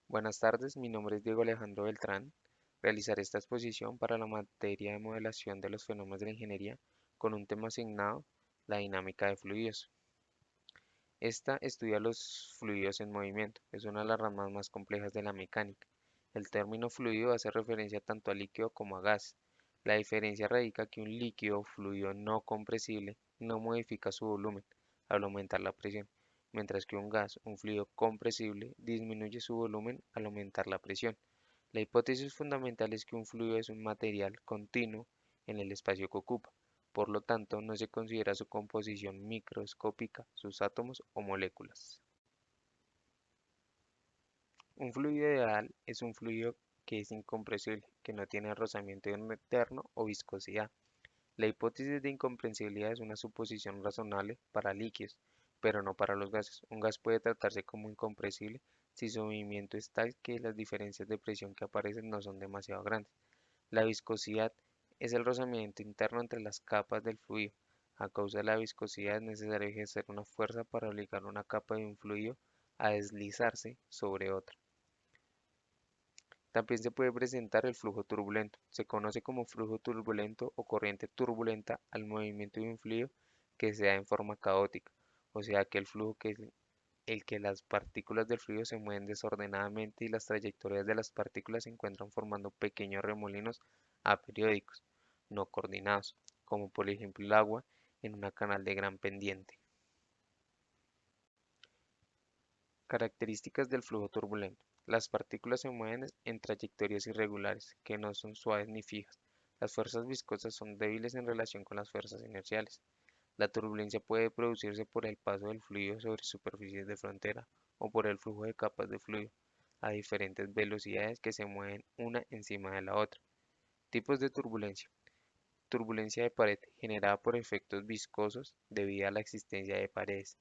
Buenas tardes, mi nombre es Diego Alejandro Beltrán. Realizaré esta exposición para la materia de modelación de los fenómenos de la ingeniería con un tema asignado, la dinámica de fluidos. Esta estudia los fluidos en movimiento, es una de las ramas más complejas de la mecánica. El término fluido hace referencia tanto a líquido como a gas. La diferencia radica que un líquido o fluido no compresible no modifica su volumen al aumentar la presión, mientras que un gas, un fluido compresible, disminuye su volumen al aumentar la presión. La hipótesis fundamental es que un fluido es un material continuo en el espacio que ocupa. Por lo tanto, no se considera su composición microscópica, sus átomos o moléculas. Un fluido ideal es un fluido que es incompresible, que no tiene rozamiento interno o viscosidad. La hipótesis de incomprensibilidad es una suposición razonable para líquidos, pero no para los gases. Un gas puede tratarse como incompresible si su movimiento es tal que las diferencias de presión que aparecen no son demasiado grandes. La viscosidad es el rozamiento interno entre las capas del fluido. A causa de la viscosidad es necesario ejercer una fuerza para obligar una capa de un fluido a deslizarse sobre otra. También se puede presentar el flujo turbulento. Se conoce como flujo turbulento o corriente turbulenta al movimiento de un fluido que se da en forma caótica, o sea que el flujo que es el que las partículas del fluido se mueven desordenadamente y las trayectorias de las partículas se encuentran formando pequeños remolinos aperiódicos, no coordinados, como por ejemplo el agua en una canal de gran pendiente. Características del flujo turbulento. Las partículas se mueven en trayectorias irregulares, que no son suaves ni fijas. Las fuerzas viscosas son débiles en relación con las fuerzas inerciales. La turbulencia puede producirse por el paso del fluido sobre superficies de frontera o por el flujo de capas de fluido a diferentes velocidades que se mueven una encima de la otra. Tipos de turbulencia. Turbulencia de pared generada por efectos viscosos debido a la existencia de paredes.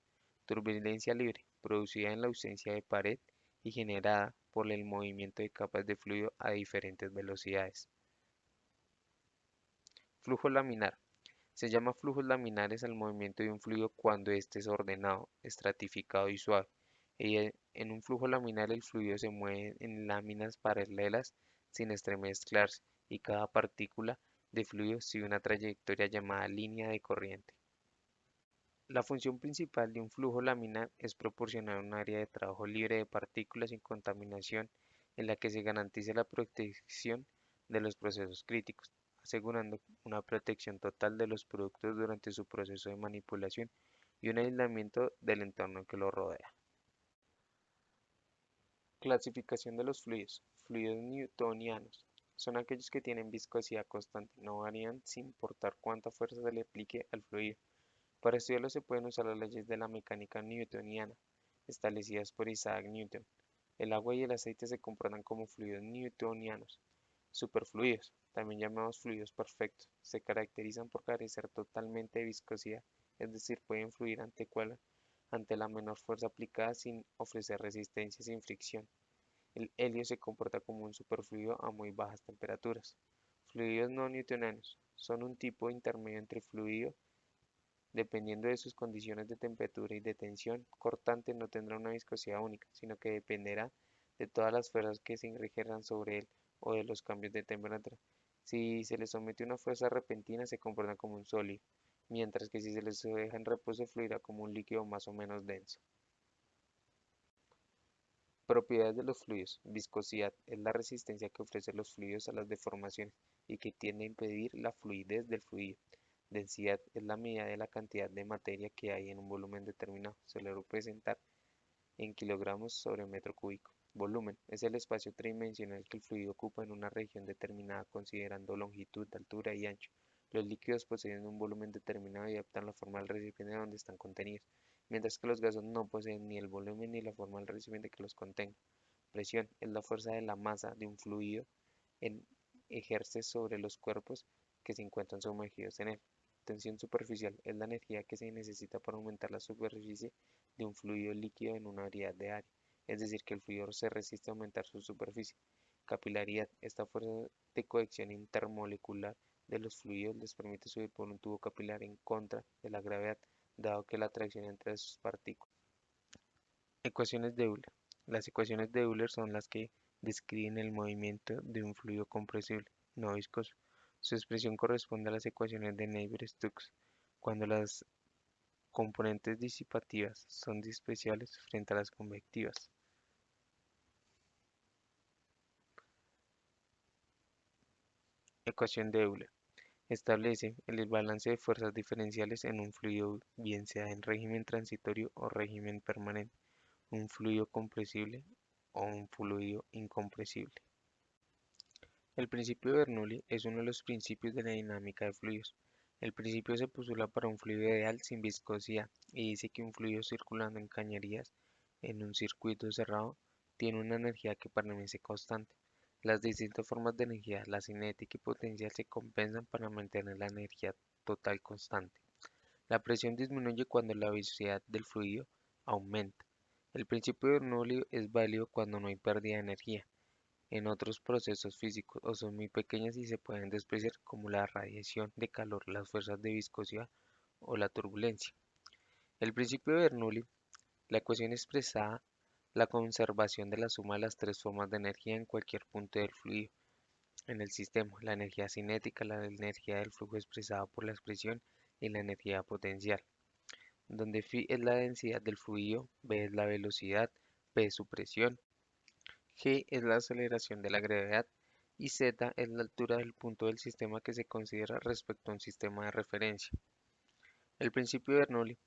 Turbulencia libre, producida en la ausencia de pared y generada por el movimiento de capas de fluido a diferentes velocidades. Flujo laminar. Se llama flujos laminares al movimiento de un fluido cuando éste es ordenado, estratificado y suave. En un flujo laminar el fluido se mueve en láminas paralelas sin estremezclarse y cada partícula de fluido sigue una trayectoria llamada línea de corriente. La función principal de un flujo laminar es proporcionar un área de trabajo libre de partículas sin contaminación en la que se garantice la protección de los procesos críticos, asegurando una protección total de los productos durante su proceso de manipulación y un aislamiento del entorno que lo rodea. Clasificación de los fluidos. Fluidos newtonianos. Son aquellos que tienen viscosidad constante, no varían sin importar cuánta fuerza se le aplique al fluido. Para estudiarlo se pueden usar las leyes de la mecánica newtoniana, establecidas por Isaac Newton. El agua y el aceite se comportan como fluidos newtonianos. Superfluidos, también llamados fluidos perfectos, se caracterizan por carecer totalmente de viscosidad, es decir, pueden fluir ante la menor fuerza aplicada sin ofrecer resistencia sin fricción. El helio se comporta como un superfluido a muy bajas temperaturas. Fluidos no newtonianos son un tipo intermedio entre fluido. Dependiendo de sus condiciones de temperatura y de tensión cortante no tendrá una viscosidad única, sino que dependerá de todas las fuerzas que se ejergan sobre él o de los cambios de temperatura. Si se le somete una fuerza repentina se comporta como un sólido, mientras que si se les deja en reposo fluirá como un líquido más o menos denso. Propiedades de los fluidos. Viscosidad es la resistencia que ofrecen los fluidos a las deformaciones y que tiende a impedir la fluidez del fluido. Densidad es la medida de la cantidad de materia que hay en un volumen determinado. Se le representa en kilogramos sobre metro cúbico. Volumen es el espacio tridimensional que el fluido ocupa en una región determinada considerando longitud, altura y ancho. Los líquidos poseen un volumen determinado y adaptan la forma del recipiente donde están contenidos, mientras que los gases no poseen ni el volumen ni la forma del recipiente que los contenga. Presión es la fuerza de la masa de un fluido en ejerce sobre los cuerpos que se encuentran sumergidos en él. Tensión superficial es la energía que se necesita para aumentar la superficie de un fluido líquido en una variedad de área, es decir, que el fluido se resiste a aumentar su superficie. Capilaridad, esta fuerza de cohesión intermolecular de los fluidos les permite subir por un tubo capilar en contra de la gravedad, dado que la atracción entre sus partículas. Ecuaciones de Euler. Las ecuaciones de Euler son las que describen el movimiento de un fluido compresible, no viscoso. Su expresión corresponde a las ecuaciones de Navier-Stokes, cuando las componentes disipativas son especiales frente a las convectivas. Ecuación de Euler. Establece el balance de fuerzas diferenciales en un fluido, bien sea en régimen transitorio o régimen permanente, un fluido compresible o un fluido incompresible. El principio de Bernoulli es uno de los principios de la dinámica de fluidos. El principio se postula para un fluido ideal sin viscosidad y dice que un fluido circulando en cañerías en un circuito cerrado tiene una energía que permanece constante. Las distintas formas de energía, la cinética y potencial, se compensan para mantener la energía total constante. La presión disminuye cuando la viscosidad del fluido aumenta. El principio de Bernoulli es válido cuando no hay pérdida de energía en otros procesos físicos o son muy pequeñas y se pueden despreciar como la radiación de calor, las fuerzas de viscosidad o la turbulencia. El principio de Bernoulli, la ecuación expresada la conservación de la suma de las tres formas de energía en cualquier punto del fluido en el sistema, la energía cinética, la energía del flujo expresada por la expresión y la energía potencial, donde phi es la densidad del fluido, b es la velocidad, p es su presión, g es la aceleración de la gravedad y z es la altura del punto del sistema que se considera respecto a un sistema de referencia. El principio de Bernoulli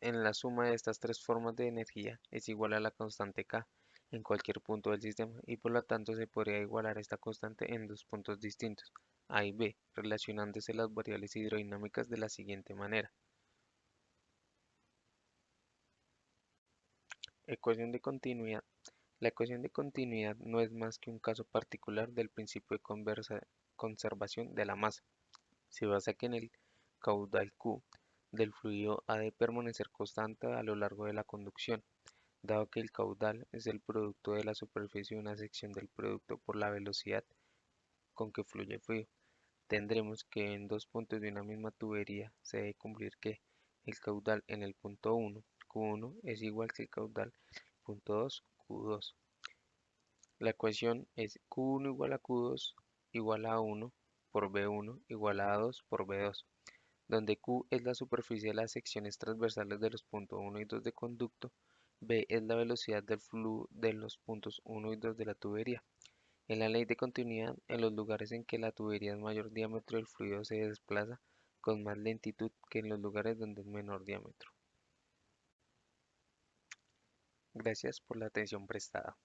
en la suma de estas tres formas de energía es igual a la constante K en cualquier punto del sistema y por lo tanto se podría igualar esta constante en dos puntos distintos, A y B, relacionándose las variables hidrodinámicas de la siguiente manera. Ecuación de continuidad. La ecuación de continuidad no es más que un caso particular del principio de conservación de la masa. Se basa en el caudal Q del fluido ha de permanecer constante a lo largo de la conducción, dado que el caudal es el producto de la superficie de una sección del producto por la velocidad con que fluye el fluido. Tendremos que en dos puntos de una misma tubería se debe cumplir que el caudal en el punto 1, Q1, es igual que el caudal punto 2, Q2. La ecuación es Q1 igual a Q2 igual a 1 por B1 igual a 2 por B2, donde Q es la superficie de las secciones transversales de los puntos 1 y 2 de conducto, B es la velocidad del flujo de los puntos 1 y 2 de la tubería. En la ley de continuidad, en los lugares en que la tubería es mayor diámetro, el fluido se desplaza con más lentitud que en los lugares donde es menor diámetro. Gracias por la atención prestada.